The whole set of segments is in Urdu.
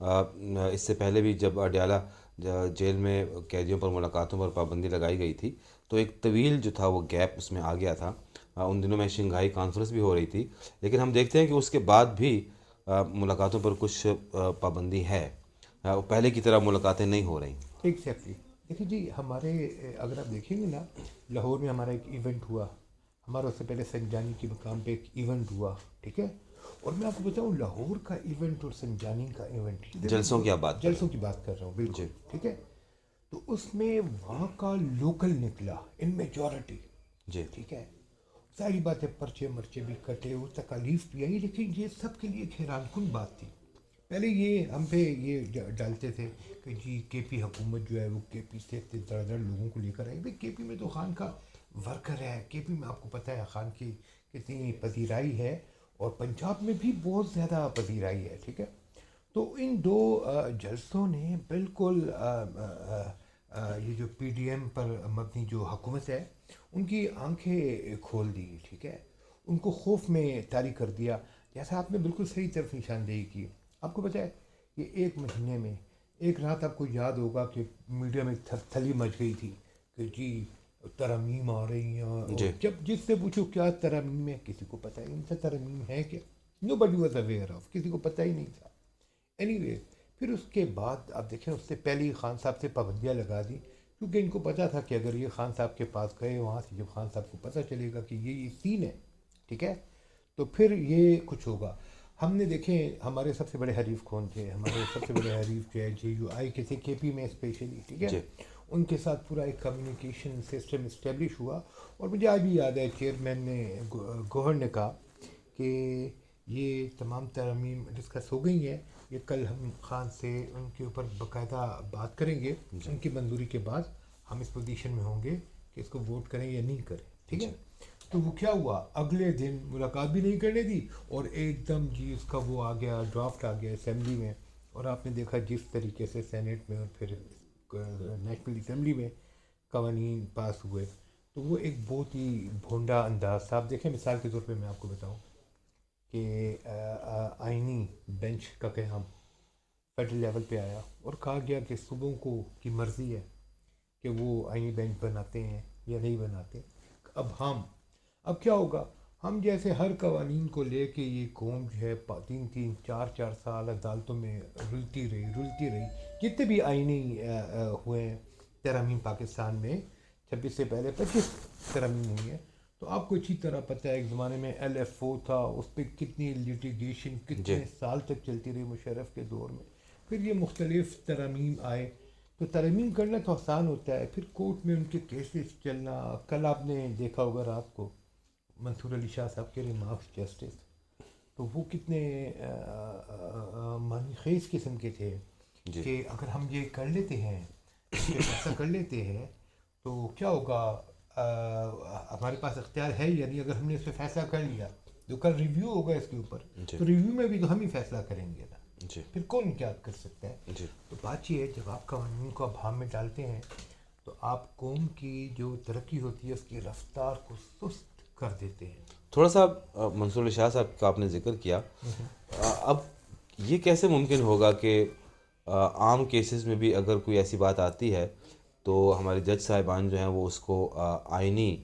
اس سے پہلے بھی جب اڈیالہ جیل میں قیدیوں پر ملاقاتوں پر پابندی لگائی گئی تھی تو ایک طویل جو تھا وہ گیپ اس میں آ گیا تھا. ان دنوں میں شنگھائی کانفرنس بھی ہو رہی تھی، لیکن ہم دیکھتے ہیں کہ اس کے بعد بھی ملاقاتوں پر کچھ پابندی ہے. پہلے کی طرح ملاقاتیں نہیں ہو رہی. ایگزیکٹلی. دیکھیے جی، ہمارے اگر آپ دیکھیں گے نا، لاہور میں ہمارا ایک ایونٹ ہوا، ہمارا اس سے پہلے سنجانی کے مقام پہ ایک ایونٹ ہوا، ٹھیک ہے. اور میں آپ کو بتاؤں، لاہور کا ایونٹ اور سنجانی کا ایونٹ، جلسوں کی آپ بات کر رہے جلسوں کی بات کر رہا ہوں، ہیں بالکل جی. ٹھیک ہے. تو اس میں وہاں کا لوکل نکلا ان میجورٹی، جی ٹھیک ہے. ساری باتیں، پرچے مرچے بھی کٹے، وہ تکالیف بھی آئی، لیکن یہ سب کے لیے ایک حیران کن بات تھی. پہلے یہ ہم پہ یہ ڈالتے تھے کہ جی کے پی حکومت جو ہے وہ کے پی سے اتنے در در لوگوں کو لے کر آئی. بھائی کے پی میں تو خان کا ورکر ہے، کے پی میں آپ کو پتہ ہے خان کی کتنی پذیرائی ہے، اور پنجاب میں بھی بہت زیادہ پذیرائی ہے، ٹھیک ہے. تو ان دو جلسوں نے بالکل یہ جو پی ڈی ایم پر مبنی جو حکومت ہے ان کی آنکھیں کھول دی، ٹھیک ہے. ان کو خوف میں طاری کر دیا. جیسا آپ نے بالکل صحیح طرف نشاندہی کی. آپ کو پتہ ہے کہ ایک مہینے میں ایک رات آپ کو یاد ہوگا کہ میڈیا میں تھلی مچ گئی تھی کہ جی ترامیم آ رہی ہیں، اور جی جب جس سے پوچھو کیا ترامیم ہے، کسی کو پتہ ہی نہیں تھا ترامیم ہے کیا. نو بڈی واز اویئر آف، کسی کو پتہ ہی نہیں تھا. اینی وے، پھر اس کے بعد آپ دیکھیں اس سے پہلے ہی خان صاحب سے پابندیاں لگا دی، کیونکہ ان کو پتہ تھا کہ اگر یہ خان صاحب کے پاس گئے، وہاں سے جب خان صاحب کو پتہ چلے گا کہ یہ سین ہے، ٹھیک ہے، تو پھر یہ کچھ ہوگا. ہم نے دیکھیں ہمارے سب سے بڑے حریف کون تھے. ہمارے سب سے بڑے حریف جو ہے جے یو آئی کے تھے، کے پی میں اسپیشلی، ٹھیک ہے. جی ان کے ساتھ پورا ایک کمیونیکیشن سسٹم اسٹیبلش ہوا. اور مجھے آج بھی یاد ہے چیئرمین نے گوہر نے کہا کہ یہ تمام ترامیم ڈسکس ہو گئی ہیں، یہ کل ہم خان سے ان کے اوپر باقاعدہ بات کریں گے، ان کی منظوری کے بعد ہم اس پوزیشن میں ہوں گے کہ اس کو ووٹ کریں یا نہیں کریں، ٹھیک ہے. تو وہ کیا ہوا، اگلے دن ملاقات بھی نہیں کرنے دی، اور ایک دم جی اس کا وہ آ گیا، ڈرافٹ آ گیا اسمبلی میں. اور آپ نے دیکھا جس طریقے سے سینٹ میں اور پھر نیشنل اسمبلی میں قوانین پاس ہوئے، تو وہ ایک بہت ہی بھونڈا انداز تھا. آپ دیکھیں مثال کے طور پہ میں آپ کو بتاؤں کہ آئینی بینچ کا قیام فیڈرل لیول پہ آیا، اور کہا گیا کہ صوبوں کو کی مرضی ہے کہ وہ آئینی بینچ بناتے ہیں یا نہیں بناتے. اب کیا ہوگا، ہم جیسے ہر قوانین کو لے کے یہ قوم جو ہے 3-4 سال عدالتوں میں رلتی رہی. جتنے بھی آئینی ہوئے ہیں ترامیم پاکستان میں، 26 سے پہلے 25 ترامیم ہوئی ہیں. تو آپ کو اچھی طرح پتہ ہے ایک زمانے میں ایل ایف او تھا، اس پہ کتنی لیٹیگیشن جی کتنے سال تک چلتی رہی مشرف کے دور میں. پھر یہ مختلف ترامیم آئے. تو ترمیم کرنا تو آسان ہوتا ہے، پھر کورٹ میں ان کے کیسز چلنا. کل آپ نے دیکھا ہوگا رات کو منصور علی شاہ صاحب کے ریمارکس جسٹس، تو وہ کتنے معنی خیز قسم کے تھے جی کہ اگر ہم یہ کر لیتے ہیں، اس پہ فیصلہ کر لیتے ہیں تو کیا ہوگا، ہمارے پاس اختیار ہے یا نہیں. اگر ہم نے اس پہ فیصلہ کر لیا تو کل ریویو ہوگا اس کے اوپر، جی تو ریویو میں بھی تو ہم ہی فیصلہ کریں گے نا، جی پھر کون کیا کر سکتا ہے. جی تو بات یہ ہے، جب آپ قوانین کو ابہام میں ڈالتے ہیں تو آپ قوم کی جو ترقی ہوتی ہے اس کی رفتار کو سست کر دیتے ہیں. تھوڑا سا منصور علی شاہ صاحب کا آپ نے ذکر کیا. اب یہ کیسے ممکن ہوگا کہ عام کیسز میں بھی اگر کوئی ایسی بات آتی ہے تو ہمارے جج صاحبان جو ہیں وہ اس کو آئینی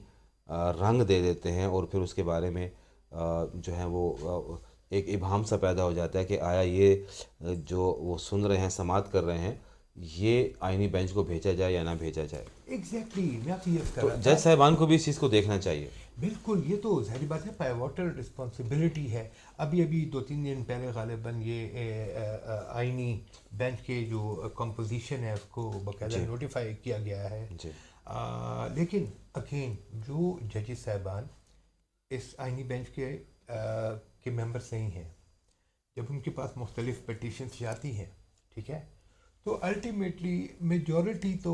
رنگ دے دیتے ہیں، اور پھر اس کے بارے میں جو ہے وہ ایک ابہام سا پیدا ہو جاتا ہے کہ آیا یہ جو وہ سن رہے ہیں، سماعت کر رہے ہیں، یہ آئینی بینچ کو بھیجا جائے یا نہ بھیجا جائے. ایگزیکٹلی، میں آپ سے یہ کر تو رہا جج تھا. صاحبان کو بھی اس چیز کو دیکھنا چاہیے. بالکل، یہ تو ظاہری بات ہے، پائیوٹل رسپانسبلٹی ہے. ابھی 2-3 دن پہلے غالباً یہ آئینی بینچ کے جو کمپوزیشن ہے اس کو باقاعدہ جی نوٹیفائی کیا گیا ہے. جی لیکن اگین جو ججز صاحبان اس آئینی بینچ کے ممبرس نہیں ہیں، جب ان کے پاس مختلف پٹیشنز جاتی ہیں، ٹھیک ہے، تو الٹیمیٹلی میجورٹی تو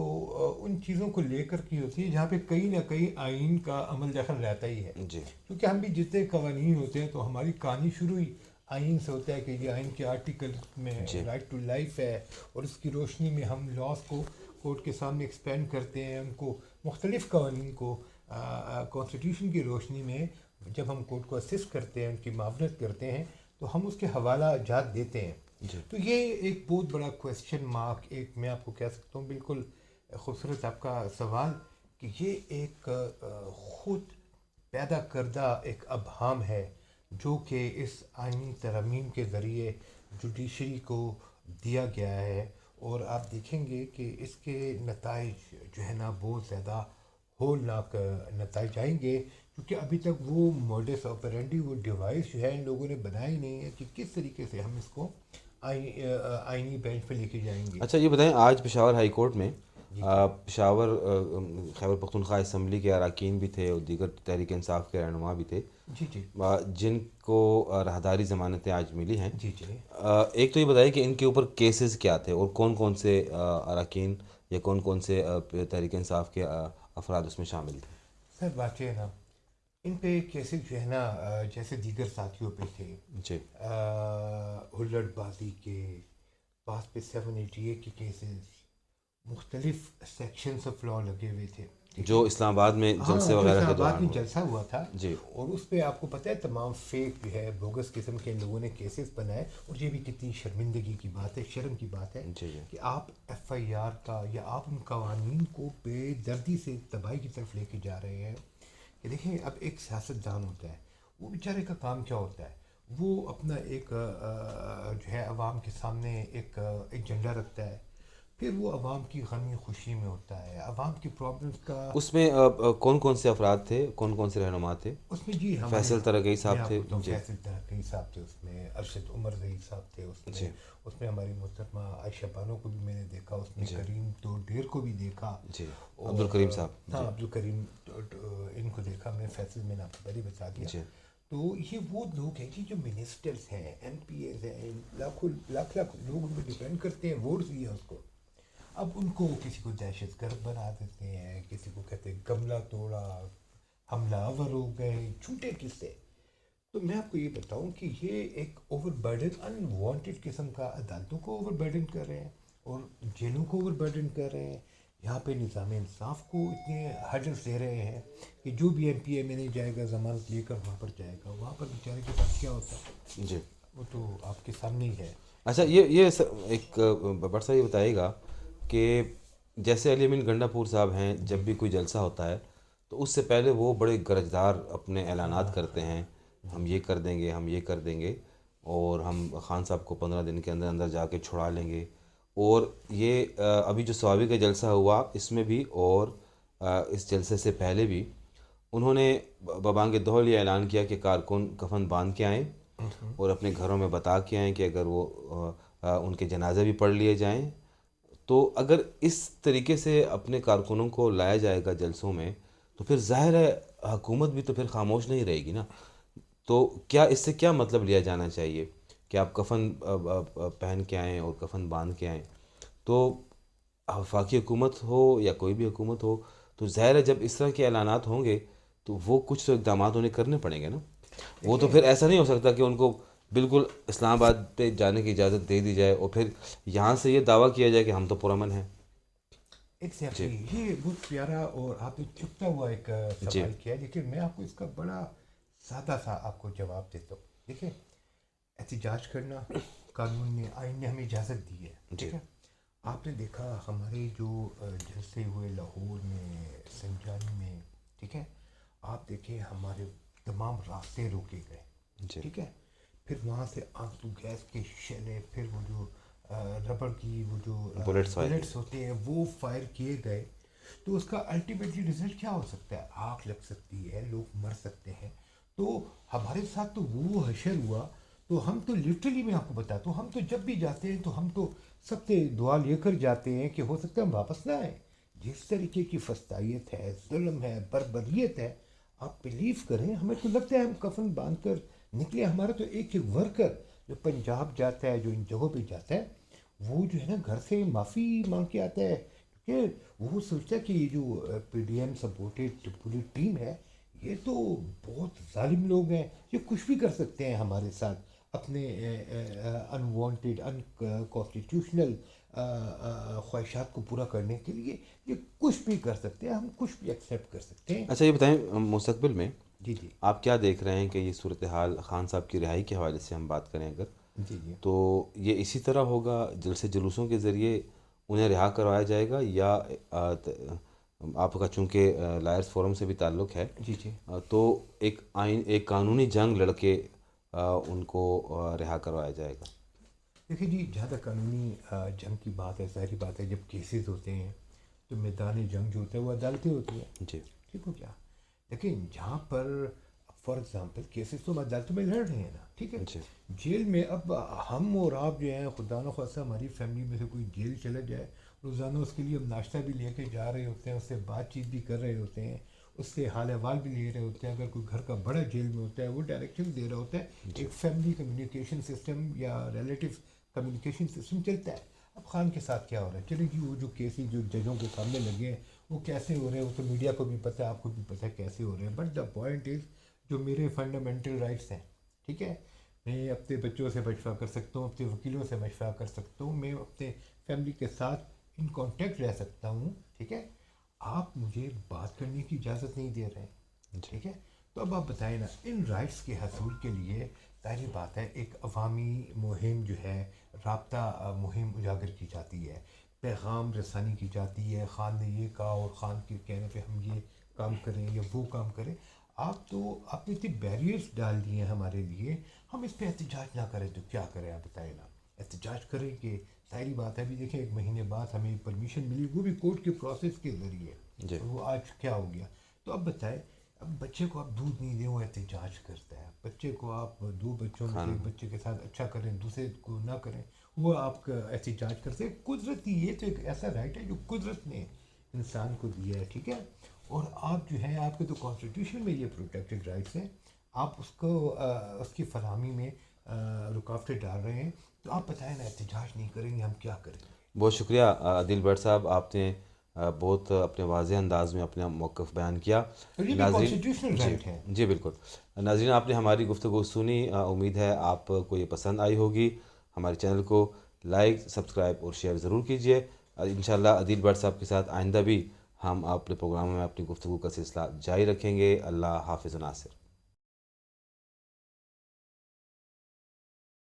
ان چیزوں کو لے کر کی ہوتی ہے جہاں پہ کہیں نہ کہیں آئین کا عمل دخل رہتا ہی ہے. جی کیونکہ ہم بھی جتنے قوانین ہوتے ہیں تو ہماری کہانی شروع ہی آئین سے ہوتا ہے کہ یہ آئین کے آرٹیکل میں جی رائٹ ٹو لائف ہے، اور اس کی روشنی میں ہم لاس کو کورٹ کے سامنے ایکسپینڈ کرتے ہیں. ان کو مختلف قوانین کو کانسٹیٹیوشن کی روشنی میں جب ہم کورٹ کو اسسٹ کرتے ہیں، ان کی معاونت کرتے ہیں، تو ہم اس کے حوالہ جات دیتے ہیں. جی تو یہ ایک بہت بڑا کویسچن مارک، ایک میں آپ کو کہہ سکتا ہوں بالکل خوبصورت آپ کا سوال، کہ یہ ایک خود پیدا کردہ ایک ابہام ہے جو کہ اس آئینی ترمیم کے ذریعے جوڈیشری کو دیا گیا ہے، اور آپ دیکھیں گے کہ اس کے نتائج جو ہے نا بہت زیادہ ہولناک نتائج آئیں گے، کیونکہ ابھی تک وہ موڈس آپرینڈی، وہ ڈیوائس جو ہے ان لوگوں نے بنایا ہی نہیں ہے کہ کس طریقے سے ہم اس کو آئینی بینچ پہ لے کے جائیں گے۔ اچھا یہ بتائیں، آج پشاور ہائی کورٹ میں جی جی پشاور خیبر پختونخوا اسمبلی کے اراکین بھی تھے اور دیگر تحریک انصاف کے رہنما بھی تھے، جی جی جن کو راہداری ضمانتیں آج ملی ہیں۔ جی جی ایک تو یہ بتائیے کہ ان کے اوپر کیسز کیا تھے اور کون کون سے اراکین یا کون کون سے تحریک انصاف کے افراد اس میں شامل تھے؟ سر بات یہ ہے نا، ان پہ کیسز جو ہے نا جیسے دیگر ساتھیوں پہ تھے، جی ہلڑ بازی کے پاس پہ 788 کے کیسز، مختلف سیکشنز آف لا لگے ہوئے تھے، ٹھیک جو ہے؟ اسلام آباد میں جلسے ہاں جو وغیرہ اسلام کے آباد دوران میں ہوئے۔ جلسہ ہوا تھا، جی اور اس پہ آپ کو پتہ ہے تمام فیک جو ہے بوگس قسم کے ان لوگوں نے کیسز بنائے، اور یہ بھی کتنی شرمندگی کی بات ہے، شرم کی بات ہے جی جی کہ آپ ایف آئی آر کا یا آپ ان قوانین کو بے دردی سے تباہی کی طرف لے کے جا رہے ہیں۔ کہ دیکھیں اب ایک سیاست دان ہوتا ہے، وہ بیچارے کا کام کیا ہوتا ہے، وہ اپنا ایک جو ہے عوام کے سامنے ایک ایجنڈا رکھتا ہے، پھر وہ عوام کی غمی خوشی میں ہوتا ہے، عوام کی پرابلمس کا۔ اس میں کون کون سے افراد تھے، کون کون سے رہنما تھے؟ اس میں جی ہمارے فیصل ترغی میں صاحب آپ تھے؟ کو بتاؤں جی فیصل ترقی صاحب تھے اس میں، ارشد عمر رئی صاحب تھے اس میں، جی اس میں ہماری محترمہ عائشہ بانو کو بھی میں نے دیکھا، اس میں جی کریم تو ڈیر کو بھی دیکھا، جی عبد اور الکریم صاحب ہاں جی عبد الکریم ان کو دیکھا میں، فیصل میں نے آپ کو پہلے بتا دیا۔ جی تو یہ وہ لوگ ہیں کہ جو منسٹرس ہیں، ایم پی ایز ہیں، لاکھوں لاکھ لاکھ لوگ ان پہ ڈپینڈ کرتے ہیں، ووٹس دیے اس کو۔ اب ان کو کسی کو دہشت گرد بنا دیتے ہیں، کسی کو کہتے ہیں گملہ توڑا، حملہ آور ہو گئے، جھوٹے قصے۔ تو میں آپ کو یہ بتاؤں کہ یہ ایک اوور برڈن، ان وانٹیڈ قسم کا، عدالتوں کو اوور برڈن کر رہے ہیں اور جیلوں کو اوور برڈن کر رہے ہیں، یہاں پہ نظام انصاف کو اتنے ہرڈلس دے رہے ہیں کہ جو بھی ایم پی اے میں نہیں جائے گا ضمانت لے کر وہاں پر جائے گا، وہاں پر بیچارے کے ساتھ کیا ہوتا ہے جی وہ تو آپ کے سامنے ہی ہے۔ اچھا یہ ایک بٹ صاحب یہ بتائیے گا کہ جیسے علی امین گنڈا پور صاحب ہیں، جب جی بھی کوئی جلسہ ہوتا ہے تو اس سے پہلے وہ بڑے گرجدار اپنے اعلانات ہاں کرتے ہیں، جی ہم جی یہ کر دیں گے، ہم یہ کر دیں گے، اور ہم خان صاحب کو 15 دن کے اندر اندر جا کے چھڑا لیں گے۔ اور یہ ابھی جو سوابی کا جلسہ ہوا اس میں بھی، اور اس جلسے سے پہلے بھی انہوں نے ببانگ دہل یہ اعلان کیا کہ کارکن کفن باندھ کے آئیں اور اپنے گھروں میں بتا کے آئیں کہ اگر وہ ان کے جنازے بھی پڑھ لیے جائیں۔ تو اگر اس طریقے سے اپنے کارکنوں کو لایا جائے گا جلسوں میں تو پھر ظاہر ہے حکومت بھی تو پھر خاموش نہیں رہے گی نا۔ تو کیا اس سے کیا مطلب لیا جانا چاہیے کہ آپ کفن پہن کے آئیں اور کفن باندھ کے آئیں؟ تو وفاقی حکومت ہو یا کوئی بھی حکومت ہو، تو ظاہر ہے جب اس طرح کے اعلانات ہوں گے تو وہ کچھ تو اقدامات انہیں کرنے پڑیں گے نا۔ وہ تو دیکھیں پھر ایسا نہیں ہو سکتا کہ ان کو بالکل اسلام آباد پہ جانے کی اجازت دے دی جائے اور پھر یہاں سے یہ دعویٰ کیا جائے کہ ہم تو پرامن ہیں۔ جی ایگزیکٹلی، یہ بہت پیارا اور آپ نے چپتا ہوا ایک جی سوال کیا ہے، لیکن میں آپ کو اس کا بڑا سادہ سا آپ کو جواب دیتا ہوں۔ دیکھیں احتجاج کرنا قانون نے، آئین نے ہمیں اجازت دی ہے، جی ٹھیک ہے؟ آپ نے دیکھا ہمارے جو جلسے ہوئے لاہور میں، سنجانی میں، ٹھیک ہے؟ آپ دیکھیں ہمارے تمام راستے روکے گئے، جی ٹھیک ہے؟ پھر وہاں سے آنسو گیس کے شیلے، پھر وہ جو ربڑ کی وہ جو بلٹس فائر کی۔ بلٹس ہوتے ہیں وہ فائر کیے گئے۔ تو اس کا الٹیمیٹلی رزلٹ کیا ہو سکتا ہے؟ آگ لگ سکتی ہے، لوگ مر سکتے ہیں۔ تو ہمارے ساتھ تو وہ حشر ہوا، تو ہم تو لٹرلی میں آپ کو بتاتا ہوں، ہم تو جب بھی جاتے ہیں تو ہم تو سب سے دعا لے کر جاتے ہیں کہ ہو سکتا ہے ہم واپس نہ آئیں۔ جس طریقے کی فسطائیت ہے، ظلم ہے، بربریت ہے، آپ بلیو کریں، ہمیں تو لگتا ہے ہم کفن باندھ کر نکلے۔ ہمارا تو ایک ایک ورکر جو پنجاب جاتا ہے، جو ان جگہوں پہ جاتا ہے، وہ جو ہے نا گھر سے معافی مانگ کے آتا ہے، کہ وہ سوچتا ہے کہ یہ جو پی ڈی ایم سپورٹڈ پوری ٹیم ہے، یہ تو بہت ظالم لوگ ہیں، یہ کچھ بھی کر سکتے ہیں ہمارے ساتھ، اپنے انوانٹیڈ ان کانسٹیٹیوشنل خواہشات کو پورا کرنے کے لیے یہ کچھ بھی کر سکتے ہیں، ہم کچھ بھی ایکسیپٹ کر سکتے ہیں۔ اچھا یہ بتائیں، مستقبل میں جی جی آپ کیا دیکھ رہے ہیں کہ یہ صورتحال خان صاحب کی رہائی کے حوالے سے ہم بات کریں اگر، جی جی تو یہ اسی طرح ہوگا، جلسے جلوسوں کے ذریعے انہیں رہا کروایا جائے گا، یا آپ کا چونکہ لائرز فورم سے بھی تعلق ہے، جی جی تو ایک قانونی جنگ لڑ کے ان کو رہا کروایا جائے گا؟ دیکھیے جی، جہاں تک قانونی جنگ کی بات ہے، ظاہری بات ہے جب کیسز ہوتے ہیں تو میدان جنگ جو ہوتا ہے وہ عدالتیں ہوتی ہیں، جی ٹھیک ہو گیا. لیکن جہاں پر فار ایگزامپل کیسز تو ہم عدالتوں میں لڑ رہے ہیں نا، ٹھیک ہے. جی جیل میں اب ہم اور آپ جو ہیں، خدا نخواستہ ہماری فیملی میں سے کوئی جیل چلا جائے، روزانہ اس کے لیے ہم ناشتہ بھی لے کے جا رہے ہوتے ہیں، اس سے بات چیت بھی کر رہے ہوتے ہیں، اس سے حال احوال بھی لے رہے ہوتے ہیں. اگر کوئی گھر کا بڑا جیل میں ہوتا ہے وہ ڈائریکشن دے رہا ہوتا ہے. جی ایک فیملی کمیونیکیشن سسٹم یا ریلیٹیو کمیونیکیشن سسٹم چلتا ہے. اب خان کے ساتھ کیا ہو رہا ہے، چلے جی وہ جو کیسز جو ججوں کے سامنے لگے ہیں وہ کیسے ہو رہے ہیں، وہ تو میڈیا کو بھی پتہ ہے، آپ کو بھی پتہ ہے کیسے ہو رہے ہیں. بٹ دا پوائنٹ از، جو میرے فنڈامنٹل رائٹس ہیں، ٹھیک ہے، میں اپنے بچوں سے مشورہ کر سکتا ہوں، اپنے وکیلوں سے مشورہ کر سکتا ہوں، میں اپنے فیملی کے ساتھ ان کانٹیکٹ رہ سکتا ہوں، ٹھیک ہے. آپ مجھے بات کرنے کی اجازت نہیں دے رہے ہیں، جی ٹھیک ہے. تو اب آپ بتائیں نا، ان رائٹس کے حصول کے لیے ظاہری بات ہے ایک عوامی مہم جو ہے، رابطہ مہم اجاگر کی جاتی ہے، پیغام رسانی کی جاتی ہے. خان نے یہ کہا اور خان کے کہنے پہ ہم یہ کام کریں یا وہ کام کریں. آپ نے اتنے بیریئرس ڈال دیے ہیں ہمارے لیے. ہم اس پہ احتجاج نہ کریں تو کیا کریں، آپ بتائیں نا. احتجاج کریں کہ ظاہری بات ہے، ابھی دیکھیں 1 مہینے بعد ہمیں پرمیشن ملی، وہ بھی کورٹ کے پروسیس کے ذریعے، جی اور وہ آج کیا ہو گیا. تو اب بتائیں، اب بچے کو آپ دودھ نہیں دیں وہ احتجاج کرتا ہے. بچے کو آپ 2 بچوں میں سے کھانا ایک بچے کے ساتھ اچھا کریں، دوسرے کو نہ کریں، وہ آپ کا احتجاج کرتے ہیں. قدرتی یہ تو ایک ایسا رائٹ ہے جو قدرت نے انسان کو دیا ہے، ٹھیک ہے. اور آپ جو ہیں، آپ کے تو کانسٹیٹیوشن میں یہ پروٹیکٹڈ رائٹس ہیں، آپ اس کو اس کی فراہمی میں رکاوٹیں ڈال رہے ہیں. تو آپ بتائیں نا، احتجاج نہیں کریں گے ہم کیا کریں گے. بہت شکریہ عادل بٹ صاحب، آپ نے بہت اپنے واضح انداز میں اپنا موقف بیان کیا. اور یہ بھی ناظرین، کانسٹیٹیوشنل جی رائٹ ہے. جی بالکل. ناظرین، آپ نے ہماری گفتگو سنی، امید ہے آپ کو یہ پسند آئی ہوگی. ہمارے چینل کو لائک، سبسکرائب اور شیئر ضرور کیجیے. انشاءاللہ عادل بٹ صاحب کے ساتھ آئندہ بھی ہم اپنے پروگراموں میں اپنی گفتگو کا سلسلہ جاری رکھیں گے. اللہ حافظ ناصر.